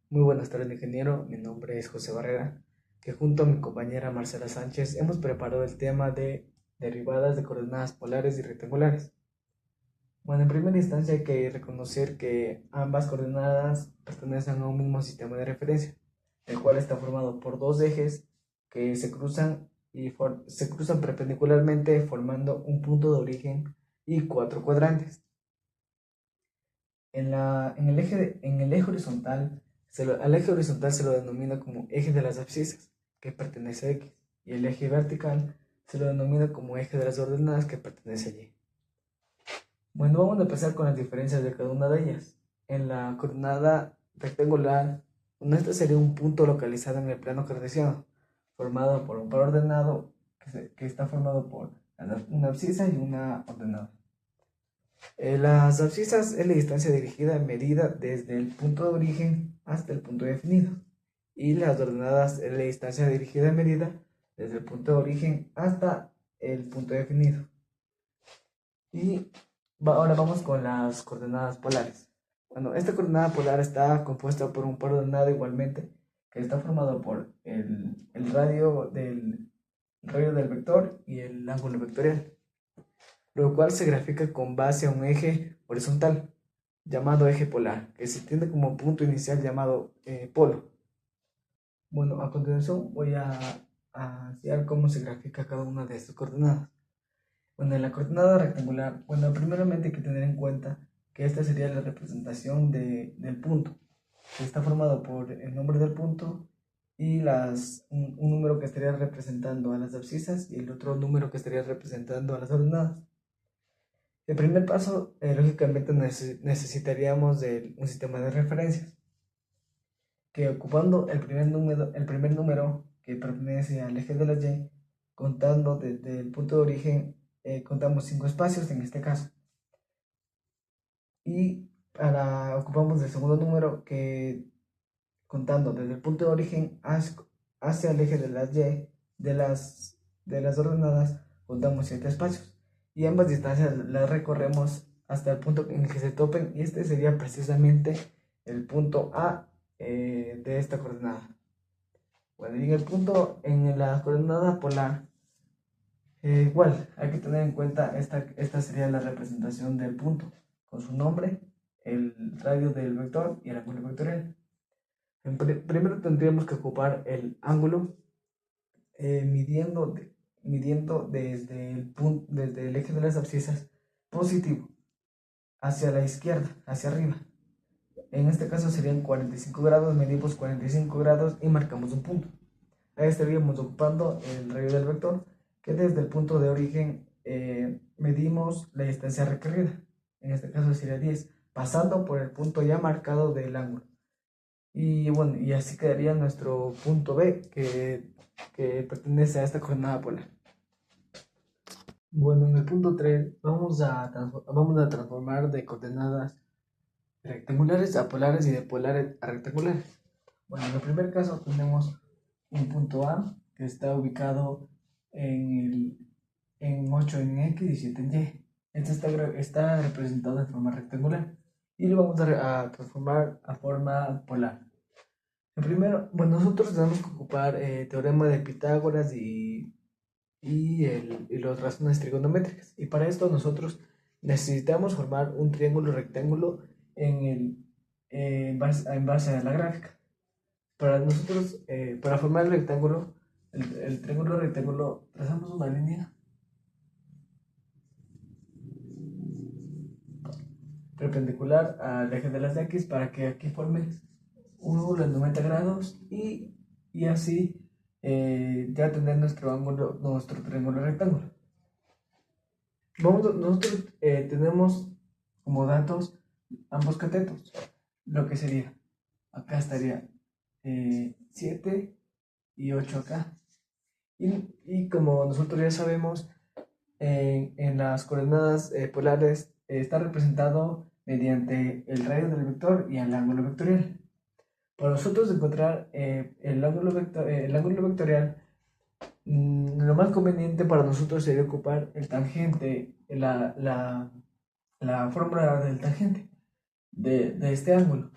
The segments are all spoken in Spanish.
Muy buenas tardes, ingeniero. Mi nombre es José Barrera, que junto a mi compañera Marcela Sánchez hemos preparado el tema de derivadas de coordenadas polares y rectangulares. Bueno, en primera instancia hay que reconocer que ambas coordenadas pertenecen a un mismo sistema de referencia, el cual está formado por dos ejes que se cruzan se cruzan perpendicularmente formando un punto de origen y cuatro cuadrantes. En el eje horizontal, al eje horizontal se lo denomina como eje de las abscisas, que pertenece a X, y el eje vertical se lo denomina como eje de las ordenadas, que pertenece a Y. Bueno, vamos a empezar con las diferencias de cada una de ellas. En la coordenada rectangular, esta sería un punto localizado en el plano cartesiano, formado por un par ordenado que está formado por una abscisa y una ordenada. Las abscisas es la distancia dirigida medida desde el punto de origen hasta el punto definido. Y las ordenadas es la distancia dirigida medida desde el punto de origen hasta el punto definido. Y ahora vamos con las coordenadas polares. Bueno, esta coordenada polar está compuesta por un par ordenado igualmente, que está formado por el radio del vector y el ángulo vectorial, lo cual se grafica con base a un eje horizontal llamado eje polar, que se tiene como punto inicial llamado polo. Bueno, a continuación voy a enseñar cómo se grafica cada una de estas coordenadas. Bueno, en la coordenada rectangular, bueno, primeramente hay que tener en cuenta que esta sería la representación del punto, que está formado por el nombre del punto y un número que estaría representando a las abscisas y el otro número que estaría representando a las ordenadas. El primer paso, lógicamente, necesitaríamos de un sistema de referencias, que ocupando el primer número que pertenece al eje de la Y, contando desde el punto de origen, contamos 5 espacios en este caso. Y ocupamos el segundo número que, contando desde el punto de origen hacia el eje de las Y, de las ordenadas, contamos 7 espacios. Y ambas distancias las recorremos hasta el punto en el que se topen, y este sería precisamente el punto A de esta coordenada. Bueno, y en la coordenada polar, igual, hay que tener en cuenta esta sería la representación del punto, con su nombre, el radio del vector y el ángulo vectorial. Primero tendríamos que ocupar el ángulo, midiendo desde el eje de las abscisas positivo hacia la izquierda, hacia arriba. En este caso serían 45 grados, medimos 45 grados y marcamos un punto. Ahí estaríamos ocupando el radio del vector, que desde el punto de origen medimos la distancia recorrida. En este caso sería 10, pasando por el punto ya marcado del ángulo. Y bueno, y así quedaría nuestro punto B, que pertenece a esta coordenada polar. Bueno, en el punto 3 vamos a transformar de coordenadas rectangulares a polares y de polares a rectangulares. Bueno, en el primer caso tenemos un punto A que está ubicado en 8 en X y 7 en Y. Este está representado de forma rectangular y lo vamos a transformar a forma polar. Primero, bueno, nosotros tenemos que ocupar teorema de Pitágoras y las razones trigonométricas. Y para esto nosotros necesitamos formar un triángulo rectángulo en base a la gráfica. Para formar el rectángulo, el triángulo rectángulo, trazamos una línea perpendicular al eje de las X para que aquí forme un ángulo de 90 grados y así ya tener nuestro triángulo rectángulo. Nosotros tenemos como datos ambos catetos, lo que sería, acá estaría 7 y 8 acá. Y como nosotros ya sabemos, en las coordenadas polares está representado mediante el radio del vector y el ángulo vectorial. Para nosotros encontrar el ángulo vectorial, lo más conveniente para nosotros sería ocupar el tangente, la fórmula del tangente de este ángulo.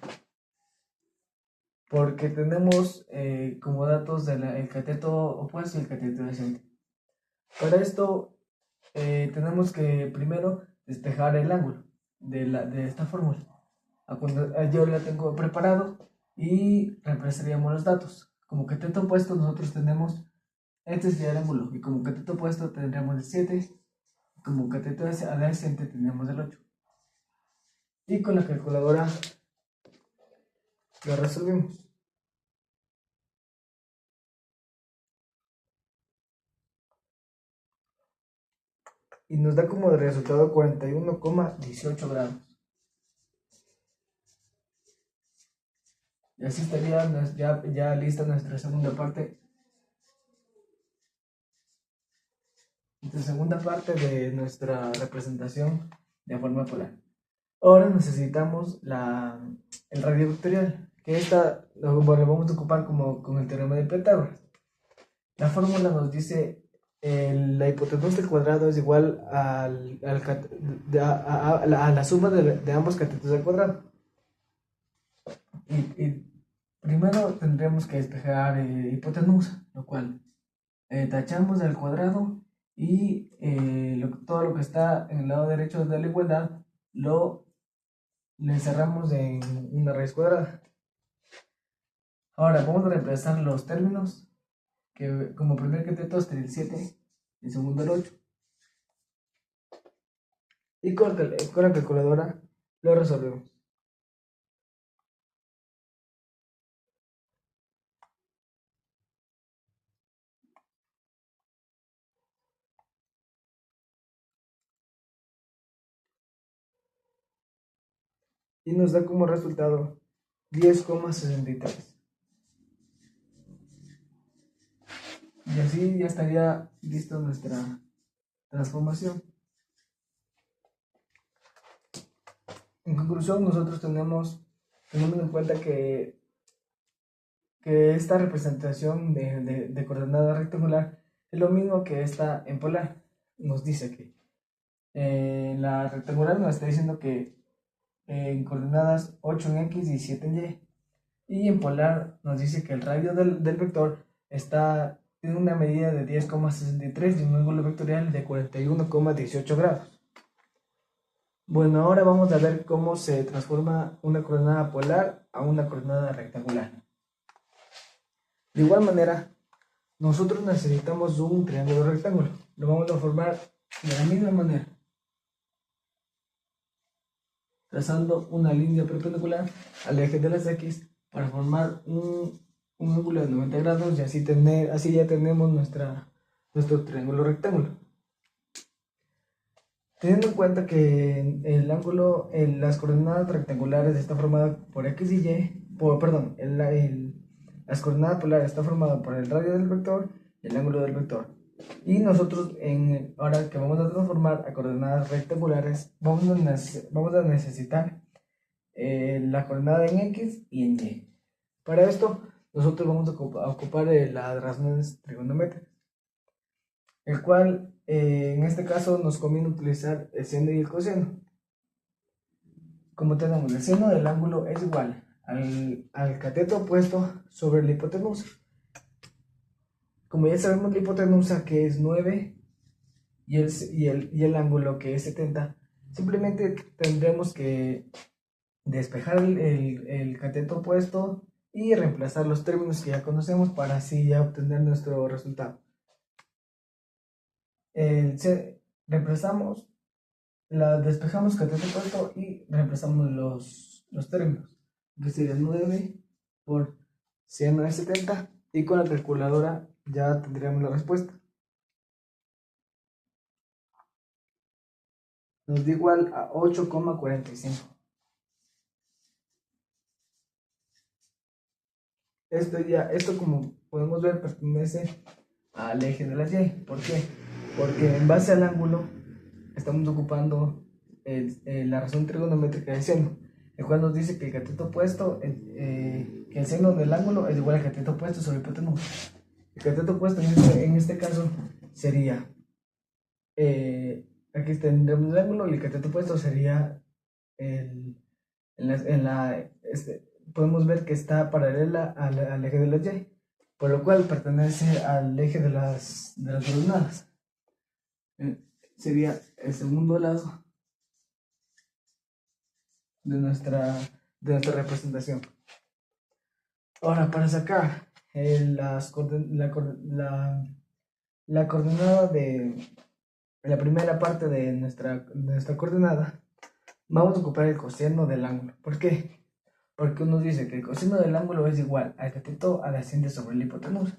porque tenemos como datos el cateto opuesto y el cateto adyacente. Para esto tenemos que primero despejar el ángulo de esta fórmula. Yo la tengo preparado y reemplazaríamos los datos. Como cateto opuesto nosotros tenemos, este sería el ángulo, y como cateto opuesto tendríamos el 7, como cateto adyacente tendríamos el 8. Y con la calculadora lo resolvimos. Y nos da como resultado 41,18 grados. Y así estaría ya lista nuestra segunda parte. De nuestra representación de forma polar. Ahora necesitamos el radio vectorial, que esta lo vamos a ocupar como con el teorema de Pitágoras. La fórmula nos dice la hipotenusa al cuadrado es igual a la suma de ambos catetos al cuadrado. Y primero tendremos que despejar hipotenusa, lo cual tachamos al cuadrado y todo lo que está en el lado derecho de la igualdad le encerramos en una raíz cuadrada. Ahora vamos a reemplazar los términos, que como primer cateto estaría el 7, el segundo el 8. Y con la calculadora lo resolvemos. Y nos da como resultado 10,63. Y así ya estaría lista nuestra transformación. En conclusión, nosotros tenemos en cuenta que esta representación de coordenada rectangular es lo mismo que esta en polar. Nos dice que la rectangular nos está diciendo que en coordenadas 8 en X y 7 en Y. Y en polar nos dice que el radio del vector tiene una medida de 10,63 y un ángulo vectorial de 41,18 grados. Bueno, ahora vamos a ver cómo se transforma una coordenada polar a una coordenada rectangular. De igual manera, nosotros necesitamos un triángulo rectángulo. Lo vamos a formar de la misma manera, trazando una línea perpendicular al eje de las X para formar un ángulo de 90 grados y así ya tenemos nuestro triángulo rectángulo. Teniendo en cuenta que el ángulo, las coordenadas rectangulares están formadas por X y Y, las coordenadas polares están formadas por el radio del vector y el ángulo del vector. Y nosotros, ahora que vamos a transformar a coordenadas rectangulares, vamos a necesitar la coordenada en X y en Y. Para esto, nosotros vamos a ocupar las razones trigonométricas, el cual en este caso nos conviene utilizar el seno y el coseno. Como tenemos, el seno del ángulo es igual al cateto opuesto sobre la hipotenusa. Como ya sabemos la hipotenusa que es 9 y el ángulo que es 70, simplemente tendremos que despejar el cateto opuesto y reemplazar los términos que ya conocemos para así ya obtener nuestro resultado. Despejamos cateto opuesto y reemplazamos los términos, que sería 9 por seno de 70, y con la calculadora ya tendríamos la respuesta. Nos da igual a 8,45. Esto como podemos ver pertenece al eje de las Y. ¿Por qué? Porque en base al ángulo estamos ocupando la razón trigonométrica del seno, el cual nos dice que el cateto opuesto, que el seno del ángulo es igual al cateto opuesto sobre hipotenusa. El cateto opuesto en este caso sería, aquí tendremos el ángulo y el cateto opuesto sería podemos ver que está paralela al eje de la Y, por lo cual pertenece al eje de las ordenadas. Sería el segundo lado de nuestra representación. Ahora, para sacar la coordenada de la primera parte de nuestra coordenada, vamos a ocupar el coseno del ángulo. ¿Por qué? Porque uno dice que el coseno del ángulo es igual al cateto adyacente sobre la hipotenusa.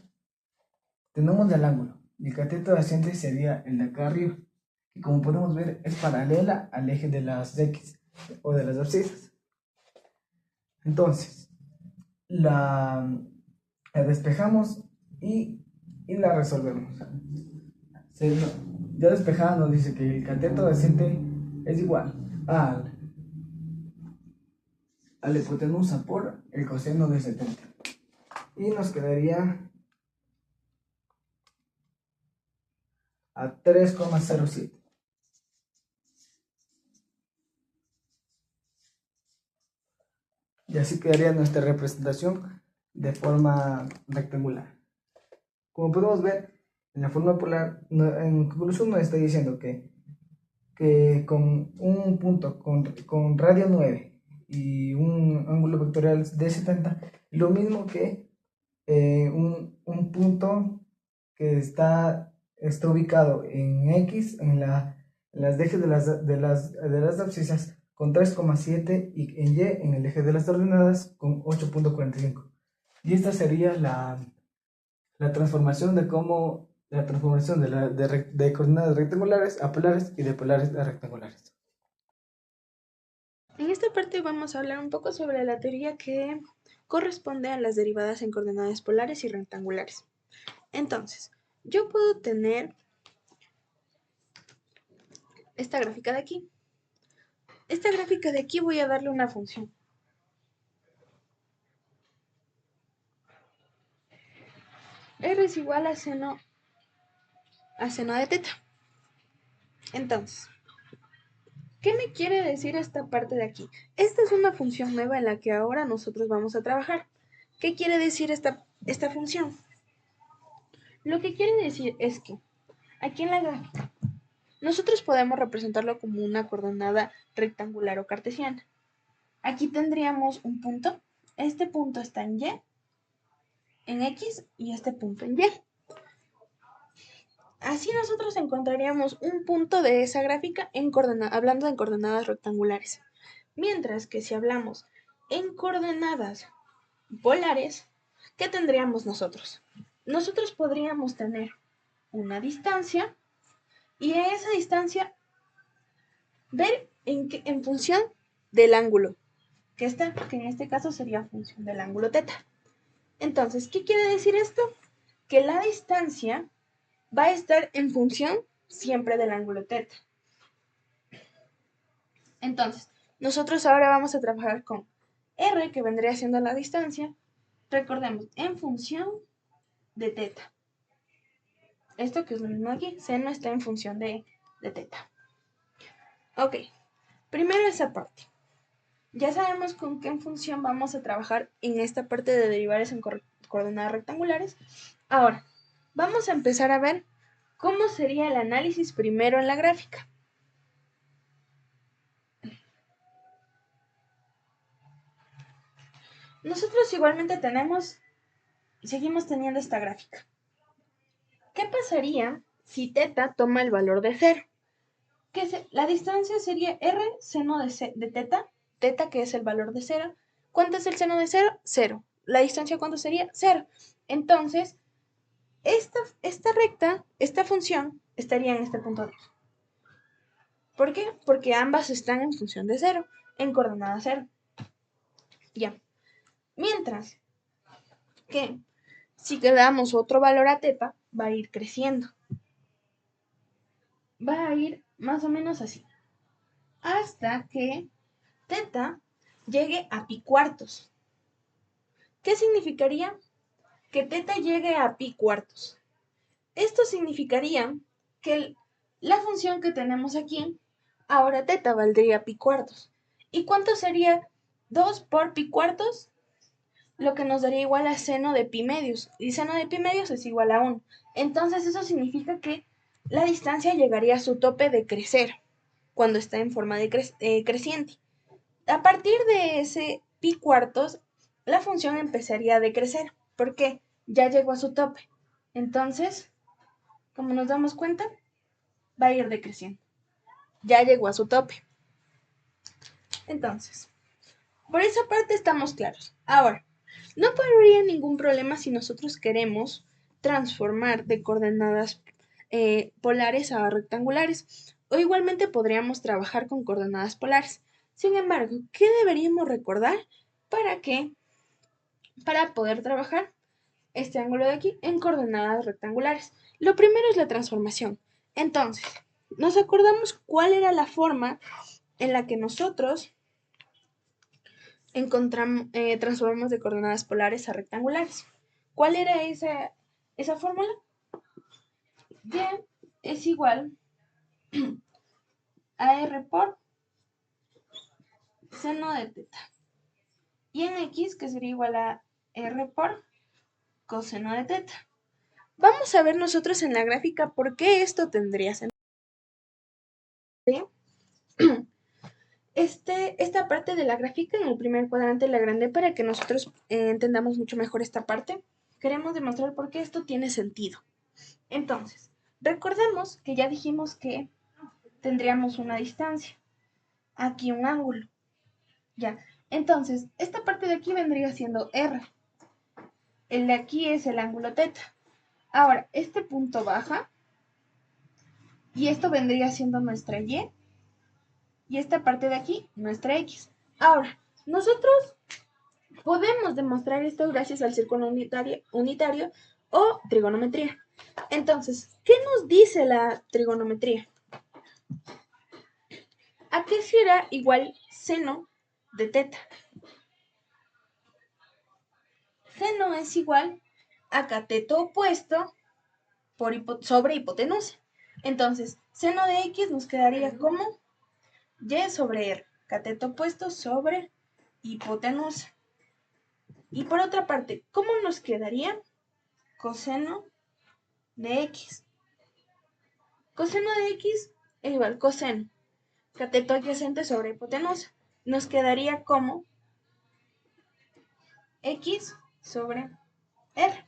Tenemos el ángulo y el cateto adyacente sería el de acá arriba, que como podemos ver es paralela al eje de las X o de las abscisas. Entonces, la despejamos y la resolvemos. Ya despejada nos dice que el cateto adyacente es igual a la hipotenusa por el coseno de 70. Y nos quedaría a 3,07. Y así quedaría nuestra representación de forma rectangular. Como podemos ver, en la forma polar, en conclusión nos está diciendo que con un punto con radio 9 y un ángulo vectorial de 70, lo mismo que un punto que está ubicado en X, en las ejes de las abscisas con 3,7 y en Y, en el eje de las ordenadas, con 8,45. Y esta sería la transformación de coordenadas rectangulares a polares y de polares a rectangulares. En esta parte vamos a hablar un poco sobre la teoría que corresponde a las derivadas en coordenadas polares y rectangulares. Entonces, yo puedo tener esta gráfica de aquí. Esta gráfica de aquí voy a darle una función. R es igual a seno de teta. Entonces, ¿qué me quiere decir esta parte de aquí? Esta es una función nueva en la que ahora nosotros vamos a trabajar. ¿Qué quiere decir esta función? Lo que quiere decir es que aquí en la gráfica nosotros podemos representarlo como una coordenada rectangular o cartesiana. Aquí tendríamos un punto. Este punto está en Y, en X y este punto en Y. Así nosotros encontraríamos un punto de esa gráfica hablando en coordenadas rectangulares. Mientras que si hablamos en coordenadas polares, ¿qué tendríamos nosotros? Nosotros podríamos tener una distancia y a esa distancia ver en función del ángulo que en este caso sería función del ángulo teta. Entonces, ¿qué quiere decir esto? Que la distancia va a estar en función siempre del ángulo teta. Entonces, nosotros ahora vamos a trabajar con R, que vendría siendo la distancia, recordemos, en función de teta. Esto que es lo mismo aquí, seno está en función de teta. Ok, primero esa parte. Ya sabemos con qué función vamos a trabajar en esta parte de derivadas en coordenadas rectangulares. Ahora, vamos a empezar a ver cómo sería el análisis primero en la gráfica. Nosotros igualmente seguimos teniendo esta gráfica. ¿Qué pasaría si teta toma el valor de 0? La distancia sería R seno de teta que es el valor de 0. ¿Cuánto es el seno de 0? 0. ¿La distancia cuánto sería? 0. Entonces, esta recta, esta función, estaría en este punto 2. ¿Por qué? Porque ambas están en función de 0, en coordenada 0. Ya. Mientras que si le damos otro valor a teta, va a ir creciendo. Va a ir más o menos así. Hasta que teta llegue a pi cuartos. ¿Qué significaría? Que teta llegue a pi cuartos. Esto significaría que la función que tenemos aquí, ahora teta valdría pi cuartos. ¿Y cuánto sería 2 por pi cuartos? lo que nos daría igual a seno de pi medios, y seno de pi medios es igual a 1. Entonces eso significa que la distancia llegaría a su tope de crecer cuando está en forma de creciente. A partir de ese pi cuartos, la función empezaría a decrecer, porque ya llegó a su tope. Entonces, como nos damos cuenta, va a ir decreciendo. Ya llegó a su tope. Entonces, por esa parte estamos claros. Ahora, no habría ningún problema si nosotros queremos transformar de coordenadas polares a rectangulares, o igualmente podríamos trabajar con coordenadas polares. Sin embargo, ¿qué deberíamos recordar para que para poder trabajar este ángulo de aquí en coordenadas rectangulares? Lo primero es la transformación. Entonces, nos acordamos cuál era la forma en la que nosotros transformamos de coordenadas polares a rectangulares. ¿Cuál era esa fórmula? Y es igual a R por seno de teta. Y en X, que sería igual a R por coseno de teta. Vamos a ver nosotros en la gráfica por qué esto tendría sentido. Esta parte de la gráfica en el primer cuadrante la agrandé para que nosotros entendamos mucho mejor esta parte. Queremos demostrar por qué esto tiene sentido. Entonces, recordemos que ya dijimos que tendríamos una distancia, aquí un ángulo, ya. Entonces, esta parte de aquí vendría siendo R. El de aquí es el ángulo teta. Ahora, este punto baja y esto vendría siendo nuestra y esta parte de aquí nuestra X. Ahora, nosotros podemos demostrar esto gracias al círculo unitario o trigonometría. Entonces, ¿qué nos dice la trigonometría? ¿A qué será igual seno de teta? Seno es igual a cateto opuesto sobre hipotenusa. Entonces, seno de X nos quedaría como Y sobre R, cateto opuesto sobre hipotenusa. Y por otra parte, ¿cómo nos quedaría coseno de X? Coseno de X es igual coseno, cateto adyacente sobre hipotenusa. Nos quedaría como X sobre R.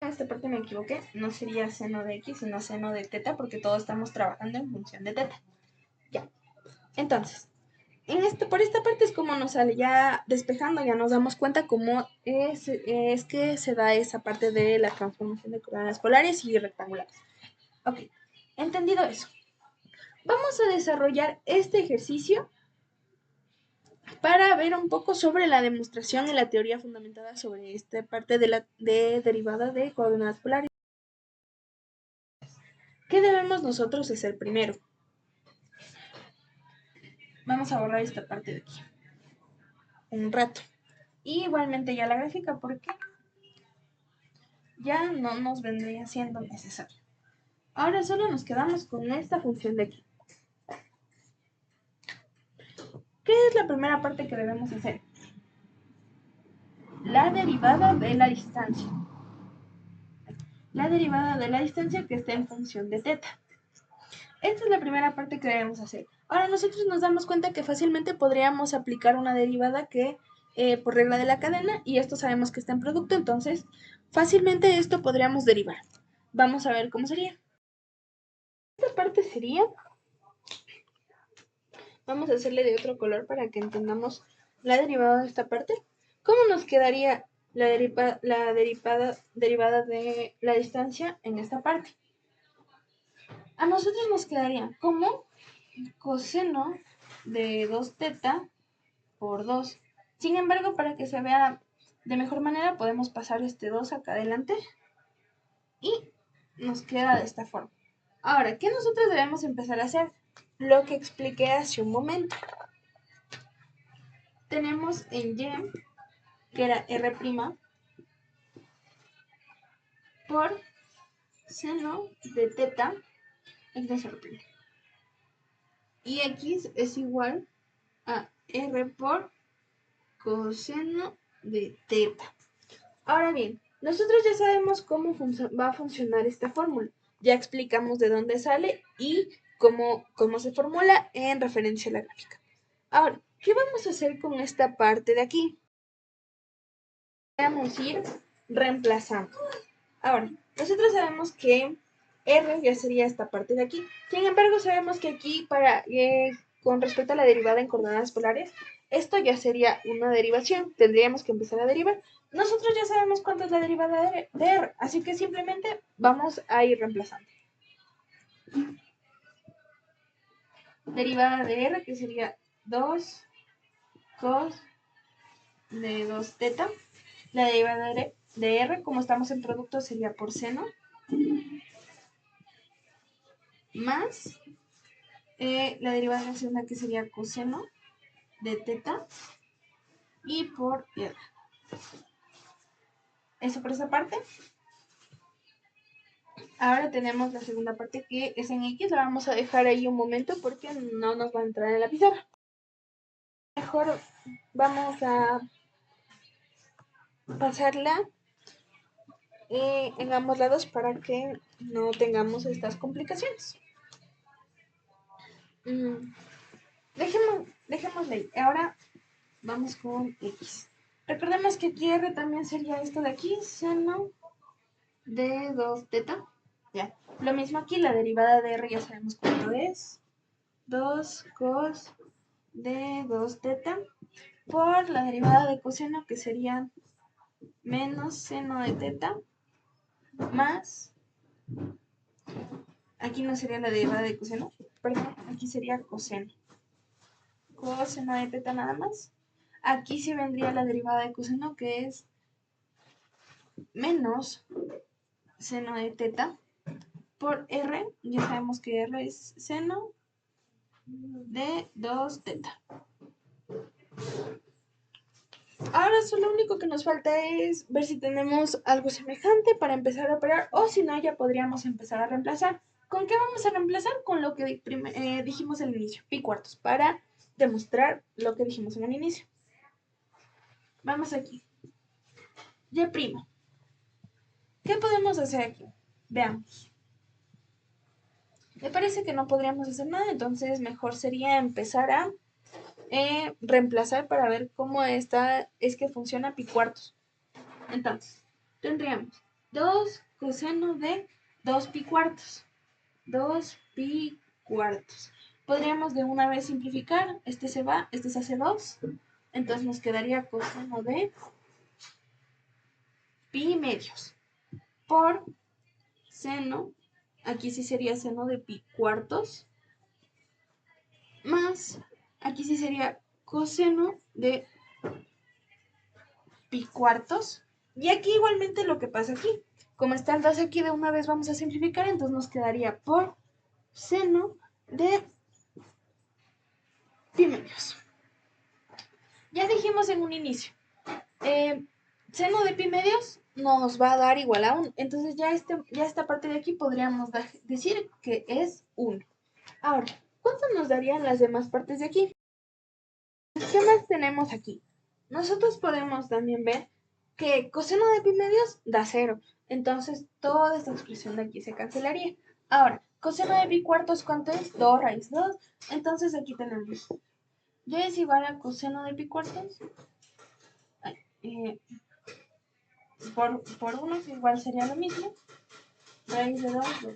En esta parte me equivoqué, no sería seno de X, sino seno de teta, porque todos estamos trabajando en función de teta. Ya. Entonces, por esta parte es como nos sale, ya despejando, ya nos damos cuenta cómo es que se da esa parte de la transformación de coordenadas polares y rectangulares. Ok, entendido eso. Vamos a desarrollar este ejercicio para ver un poco sobre la demostración y la teoría fundamentada sobre esta parte de derivada de coordenadas polares. ¿Qué debemos nosotros hacer primero? Vamos a borrar esta parte de aquí un rato. Y igualmente ya la gráfica porque ya no nos vendría siendo necesario. Ahora solo nos quedamos con esta función de aquí. ¿Qué es la primera parte que debemos hacer? La derivada de la distancia. La derivada de la distancia que está en función de teta. Esta es la primera parte que debemos hacer. Ahora nosotros nos damos cuenta que fácilmente podríamos aplicar una derivada que por regla de la cadena, y esto sabemos que está en producto, entonces fácilmente esto podríamos derivar. Vamos a ver cómo sería. Esta parte sería, vamos a hacerle de otro color para que entendamos la derivada de esta parte. ¿Cómo nos quedaría la derivada de la distancia en esta parte? A nosotros nos quedaría como coseno de 2 teta por 2. Sin embargo, para que se vea de mejor manera, podemos pasar este 2 acá adelante y nos queda de esta forma. Ahora, ¿qué nosotros debemos empezar a hacer? Lo que expliqué hace un momento. Tenemos en Y, que era R' por seno de teta, X es R'. Y X es igual a R por coseno de teta. Ahora bien, nosotros ya sabemos cómo va a funcionar esta fórmula. Ya explicamos de dónde sale y cómo se formula en referencia a la gráfica. Ahora, ¿qué vamos a hacer con esta parte de aquí? Vamos a ir reemplazando. Ahora, nosotros sabemos que R ya sería esta parte de aquí. Sin embargo, sabemos que aquí, con respecto a la derivada en coordenadas polares, esto ya sería una derivación. Tendríamos que empezar a derivar. Nosotros ya sabemos cuánto es la derivada de R, así que simplemente vamos a ir reemplazando. Derivada de R, que sería 2 cos de 2 teta. La derivada de R, como estamos en producto, sería por seno. Más la derivada de la segunda, que sería coseno de teta. Y por R. Eso por esa parte. Ahora tenemos la segunda parte, que es en X. La vamos a dejar ahí un momento porque no nos va a entrar en la pizarra. Mejor vamos a pasarla en ambos lados para que no tengamos estas complicaciones. Dejémosle ahí. Ahora vamos con X. Recordemos que aquí R también sería esto de aquí, seno de 2 teta. Ya. Lo mismo aquí, la derivada de R ya sabemos cuánto es. 2 cos de 2 teta por la derivada de coseno, que sería menos seno de teta, más, aquí no sería la derivada de coseno, perdón, aquí sería coseno. Coseno de teta nada más. Aquí sí vendría la derivada de coseno, que es menos seno de teta por R. Ya sabemos que R es seno de 2 teta. Ahora lo único que nos falta es ver si tenemos algo semejante para empezar a operar, o si no, ya podríamos empezar a reemplazar. ¿Con qué vamos a reemplazar? Con lo que dijimos al inicio, pi cuartos, para demostrar lo que dijimos en el inicio. Vamos aquí. Y primo. ¿Qué podemos hacer aquí? Veamos. Me parece que no podríamos hacer nada, entonces mejor sería empezar a reemplazar para ver cómo es que funciona pi cuartos. Entonces, tendríamos 2 coseno de 2 pi cuartos. 2 pi cuartos. Podríamos de una vez simplificar. Este se va, este se hace 2. Entonces nos quedaría coseno de pi medios. Por seno, aquí sí sería seno de pi cuartos. Más, aquí sí sería coseno de pi cuartos. Y aquí igualmente lo que pasa aquí. Como está el 2 aquí, de una vez vamos a simplificar, entonces nos quedaría por seno de pi medios. Ya dijimos en un inicio, seno de pi medios nos va a dar igual a 1. Entonces ya esta parte de aquí podríamos decir que es 1. Ahora, ¿cuánto nos darían las demás partes de aquí? ¿Qué más tenemos aquí? Nosotros podemos también ver que coseno de pi medios da 0. Entonces toda esta expresión de aquí se cancelaría. Ahora, coseno de pi cuartos, ¿cuánto es? 2 raíz 2. Entonces aquí tenemos y es igual a coseno de pi cuartos por 1, que igual sería lo mismo. Raíz de 2, 2.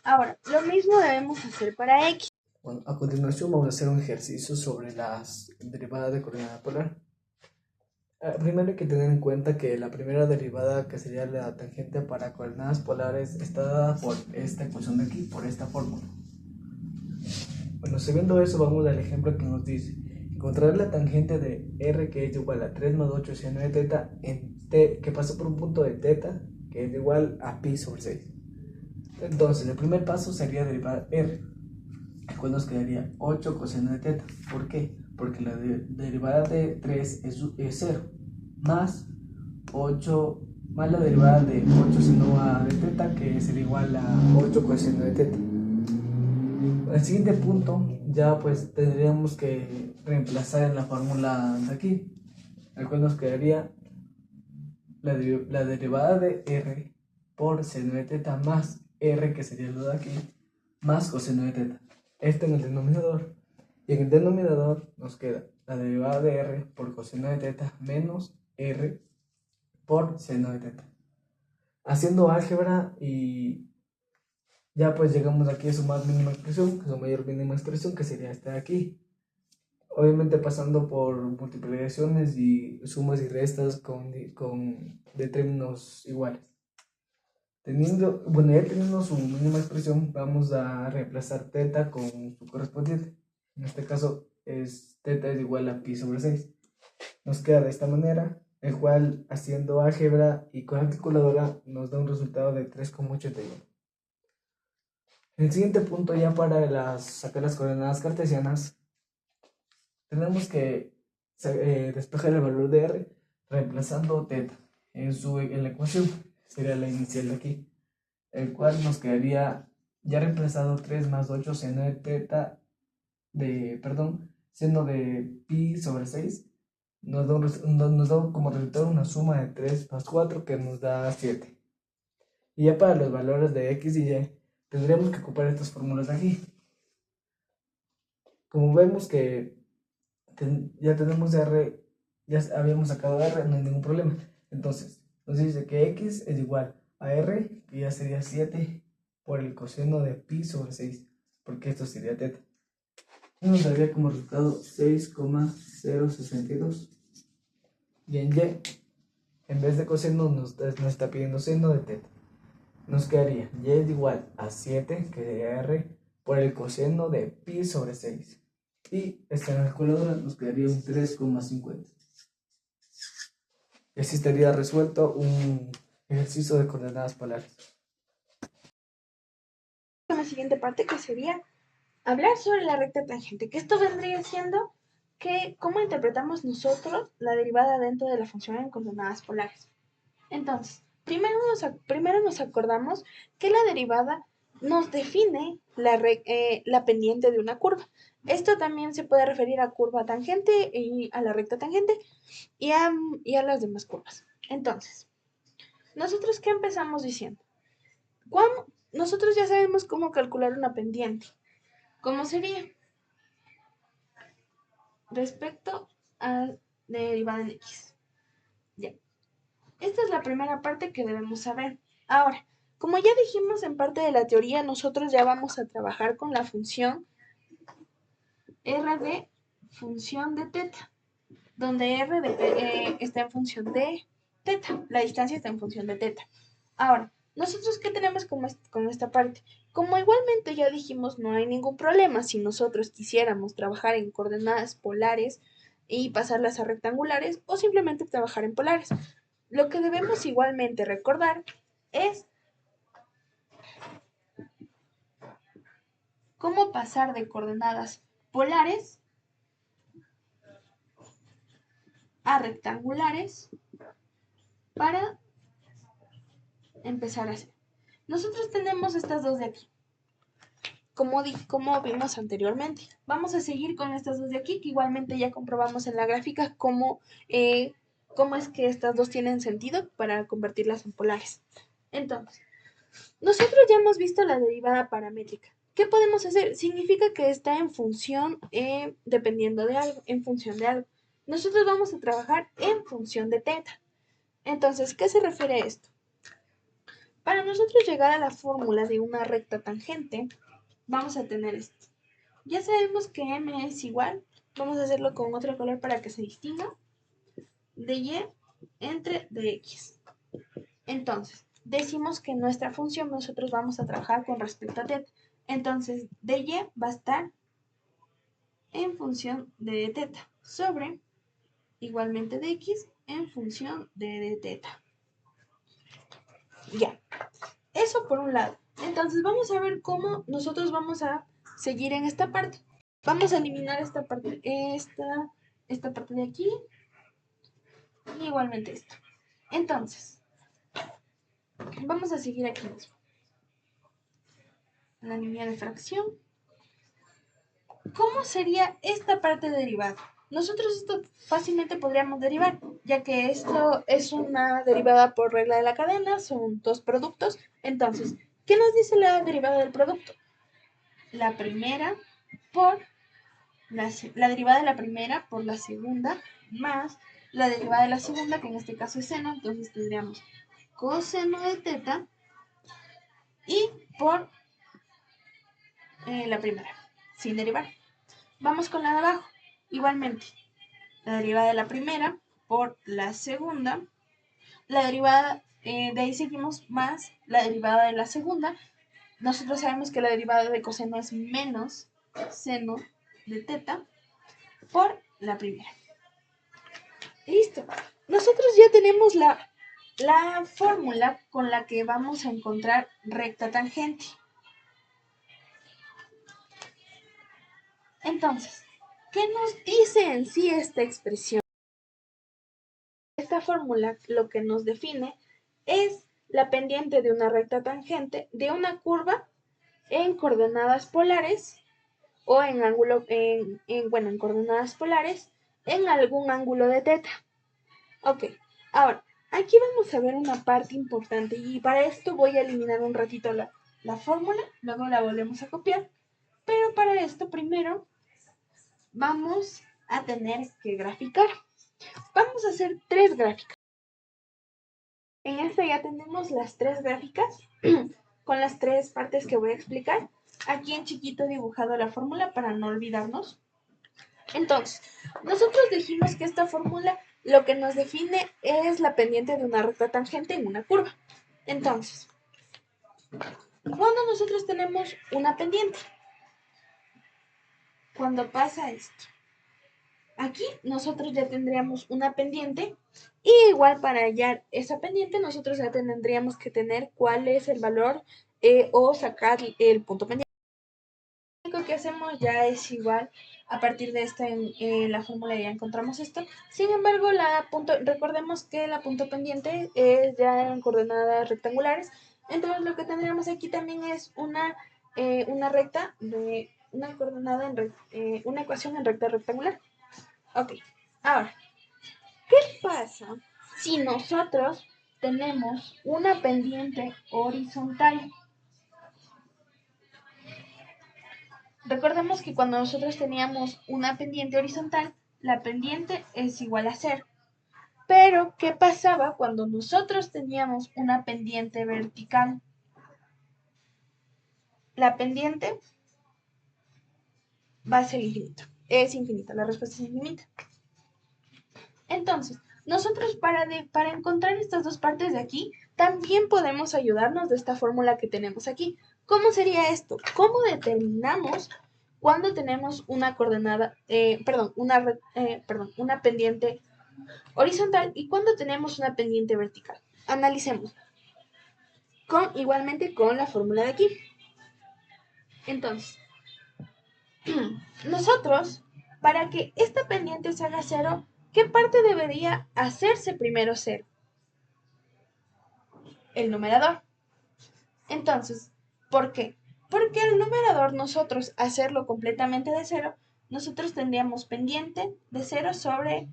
Ahora, lo mismo debemos hacer para x. Bueno, a continuación vamos a hacer un ejercicio sobre las derivadas de coordenada polar. Primero hay que tener en cuenta que la primera derivada, que sería la tangente para coordenadas polares, está dada por esta ecuación de aquí, por esta fórmula. Bueno, sabiendo eso, vamos al ejemplo que nos dice: encontrar la tangente de R, que es igual a 3 más 8 seno de teta, en t, que pasa por un punto de teta, que es igual a pi sobre 6. Entonces, el primer paso sería derivar R, el cual nos quedaría 8 coseno de teta. ¿Por qué? Porque la derivada de 3 es 0, más 8, más la derivada de 8 seno de teta, que sería igual a 8 coseno de teta. El siguiente punto ya pues tendríamos que reemplazar en la fórmula de aquí, el cual nos quedaría la derivada de r por seno de teta más r, que sería lo de aquí, más coseno de teta. Esto en el denominador. Y en el denominador nos queda la derivada de r por coseno de teta menos r por seno de teta. Haciendo álgebra y ya pues llegamos aquí a su más mínima expresión, a su mayor mínima expresión, que sería esta de aquí. Obviamente pasando por multiplicaciones y sumas y restas de términos iguales. Ya teniendo su mínima expresión, vamos a reemplazar teta con su correspondiente. En este caso, teta es igual a pi sobre 6. Nos queda de esta manera, el cual haciendo álgebra y con la calculadora nos da un resultado de 3,81. En el siguiente punto, ya para sacar las coordenadas cartesianas, tenemos que despejar el valor de r reemplazando teta en la ecuación. Sería la inicial de aquí, el cual nos quedaría ya reemplazado 3 más 8 seno de teta seno de pi sobre 6. Nos da como resultado una suma de 3 más 4 que nos da 7. Y ya para los valores de x y y tendremos que ocupar estas fórmulas de aquí. Como vemos que ya tenemos R, ya habíamos sacado R, no hay ningún problema. Entonces, nos dice que X es igual a R, que ya sería 7 por el coseno de pi sobre 6, porque esto sería teta. Y nos daría como resultado 6,062. Y en Y, en vez de coseno, nos está pidiendo seno de teta. Nos quedaría Y es igual a 7, que sería R, por el coseno de pi sobre 6. Y esta calculadora nos quedaría un 3,50. Y así estaría resuelto un ejercicio de coordenadas polares. La siguiente parte, que sería hablar sobre la recta tangente, que esto vendría siendo que cómo interpretamos nosotros la derivada dentro de la función en coordenadas polares. Entonces, primero nos acordamos que la derivada nos define la pendiente de una curva. Esto también se puede referir a curva tangente y a la recta tangente y a las demás curvas. Entonces, ¿nosotros qué empezamos diciendo? Nosotros ya sabemos cómo calcular una pendiente. ¿Cómo sería? Respecto a la derivada en x. Ya. Esta es la primera parte que debemos saber. Ahora, como ya dijimos en parte de la teoría, nosotros ya vamos a trabajar con la función r de función de teta, donde está en función de teta, la distancia está en función de teta. Ahora, ¿nosotros qué tenemos con esta parte? Como igualmente ya dijimos, no hay ningún problema si nosotros quisiéramos trabajar en coordenadas polares y pasarlas a rectangulares o simplemente trabajar en polares. Lo que debemos igualmente recordar es cómo pasar de coordenadas polares a rectangulares para empezar a hacer. Nosotros tenemos estas dos de aquí, como vimos anteriormente. Vamos a seguir con estas dos de aquí, que igualmente ya comprobamos en la gráfica cómo es que estas dos tienen sentido para convertirlas en polares. Entonces, nosotros ya hemos visto la derivada paramétrica. ¿Qué podemos hacer? Significa que está en función, dependiendo de algo, en función de algo. Nosotros vamos a trabajar en función de teta. Entonces, ¿qué se refiere a esto? Para nosotros llegar a la fórmula de una recta tangente, vamos a tener esto. Ya sabemos que m es igual, vamos a hacerlo con otro color para que se distinga, de y entre dx. Entonces, decimos que en nuestra función nosotros vamos a trabajar con respecto a teta. Entonces, dy va a estar en función de teta sobre igualmente de x en función de teta. Ya, eso por un lado. Entonces, vamos a ver cómo nosotros vamos a seguir en esta parte. Vamos a eliminar esta parte de aquí y igualmente esto. Entonces, vamos a seguir aquí mismo. La línea de fracción. ¿Cómo sería esta parte derivada? Nosotros esto fácilmente podríamos derivar, ya que esto es una derivada por regla de la cadena, son dos productos. Entonces, ¿qué nos dice la derivada del producto? La primera por la derivada de la primera por la segunda más la derivada de la segunda, que en este caso es seno. Entonces tendríamos coseno de teta y por la primera, sin derivar. Vamos con la de abajo. Igualmente, la derivada de la primera por la segunda, la derivada, de ahí seguimos más la derivada de la segunda. Nosotros sabemos que la derivada de coseno es menos seno de teta por la primera. Listo. Nosotros ya tenemos la fórmula con la que vamos a encontrar recta tangente. Entonces, ¿qué nos dice en sí esta expresión? Esta fórmula lo que nos define es la pendiente de una recta tangente de una curva en coordenadas polares o en ángulo en coordenadas polares en algún ángulo de teta. Ok, ahora aquí vamos a ver una parte importante y para esto voy a eliminar un ratito la fórmula, luego la volvemos a copiar, pero para esto primero vamos a tener que graficar. Vamos a hacer 3 gráficas. En esta ya tenemos las 3 gráficas con las 3 partes que voy a explicar. Aquí en chiquito he dibujado la fórmula para no olvidarnos. Entonces, nosotros dijimos que esta fórmula lo que nos define es la pendiente de una recta tangente en una curva. Entonces, cuando nosotros tenemos una pendiente, cuando pasa esto, aquí nosotros ya tendríamos una pendiente y igual para hallar esa pendiente nosotros ya tendríamos que tener cuál es el valor o sacar el punto pendiente. Lo único que hacemos ya es igual a partir de esta en la fórmula ya encontramos esto. Sin embargo, recordemos que la punto pendiente es ya en coordenadas rectangulares. Entonces lo que tendríamos aquí también es una recta de una coordenada una ecuación en recta rectangular. Ok, ahora, ¿qué pasa si nosotros tenemos una pendiente horizontal? Recordemos que cuando nosotros teníamos una pendiente horizontal, la pendiente es igual a 0. Pero, ¿qué pasaba cuando nosotros teníamos una pendiente vertical? La pendiente va a ser infinita. Es infinita, la respuesta es infinita. Entonces, nosotros para encontrar estas dos partes de aquí, también podemos ayudarnos de esta fórmula que tenemos aquí. ¿Cómo sería esto? ¿Cómo determinamos cuando tenemos una coordenada, una pendiente horizontal y cuando tenemos una pendiente vertical? Analicemos. Igualmente con la fórmula de aquí. Entonces, nosotros, para que esta pendiente se haga 0, ¿qué parte debería hacerse primero 0? El numerador. Entonces, ¿por qué? Porque el numerador nosotros hacerlo completamente de 0, nosotros tendríamos pendiente de 0 sobre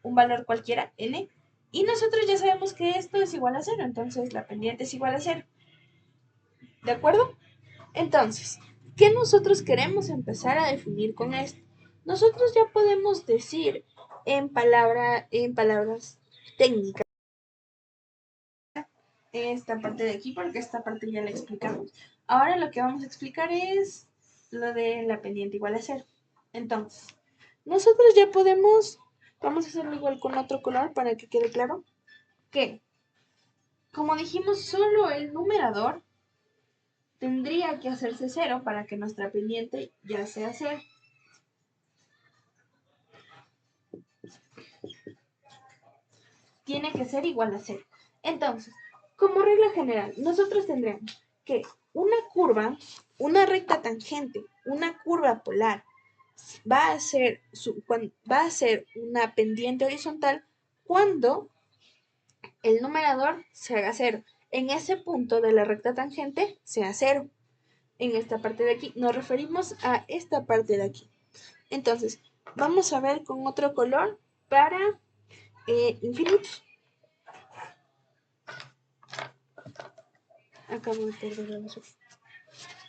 un valor cualquiera, n, y nosotros ya sabemos que esto es igual a 0, entonces la pendiente es igual a 0. ¿De acuerdo? Entonces, ¿qué nosotros queremos empezar a definir con esto? Nosotros ya podemos decir en palabras técnicas esta parte de aquí porque esta parte ya la explicamos. Ahora lo que vamos a explicar es lo de la pendiente igual a 0. Entonces, nosotros ya podemos, vamos a hacerlo igual con otro color para que quede claro, que como dijimos, solo el numerador tendría que hacerse 0 para que nuestra pendiente ya sea 0. Tiene que ser igual a 0. Entonces, como regla general, nosotros tendremos que una recta tangente, una curva polar, va a ser una pendiente horizontal cuando el numerador se haga 0. En ese punto de la recta tangente sea 0. en esta parte de aquí. Nos referimos a esta parte de aquí. Entonces, vamos a ver con otro color para infinitos. Acabo de perder el azul.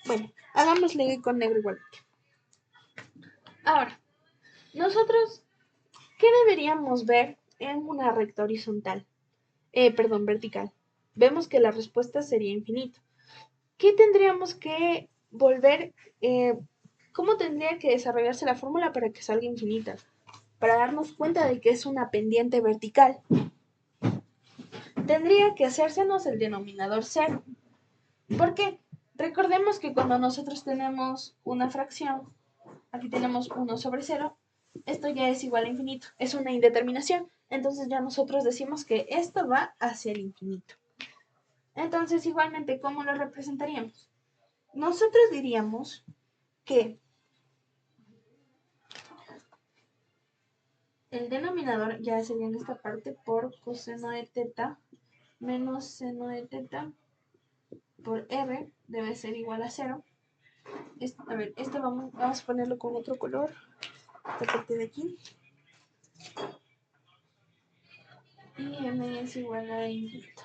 Bueno, hagámosle con negro igualmente. Ahora, nosotros, ¿qué deberíamos ver en una recta horizontal? Vertical. Vemos que la respuesta sería infinito. ¿Qué tendríamos que volver? ¿Cómo tendría que desarrollarse la fórmula para que salga infinita? Para darnos cuenta de que es una pendiente vertical. Tendría que hacérsenos el denominador cero. ¿Por qué? Recordemos que cuando nosotros tenemos una fracción, aquí tenemos 1 sobre 0, esto ya es igual a infinito, es una indeterminación, entonces ya nosotros decimos que esto va hacia el infinito. Entonces, igualmente, ¿cómo lo representaríamos? Nosotros diríamos que el denominador ya sería en esta parte por coseno de teta menos seno de teta por r debe ser igual a 0. A ver, esto vamos a ponerlo con otro color. Esta parte de aquí. Y m es igual a infinito.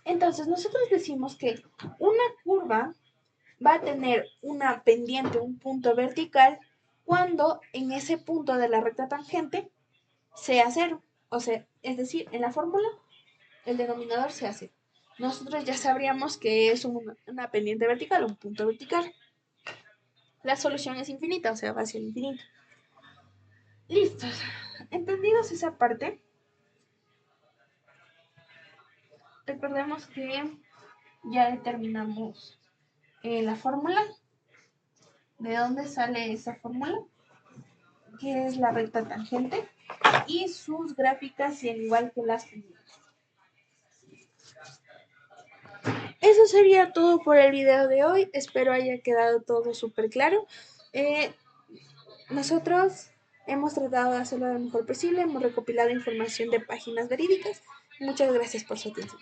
Entonces, nosotros decimos que una curva va a tener una pendiente, un punto vertical, cuando en ese punto de la recta tangente sea 0. O sea, es decir, en la fórmula el denominador sea 0. Nosotros ya sabríamos que es una pendiente vertical, un punto vertical. La solución es infinita, o sea, va hacia el infinito. Listos. Entendidos esa parte, recordemos que ya determinamos la fórmula. ¿De dónde sale esa fórmula? Que es la recta tangente y sus gráficas y al igual que las pendientes. Eso sería todo por el video de hoy. Espero haya quedado todo súper claro. Nosotros hemos tratado de hacerlo lo mejor posible. Hemos recopilado información de páginas verídicas. Muchas gracias por su atención.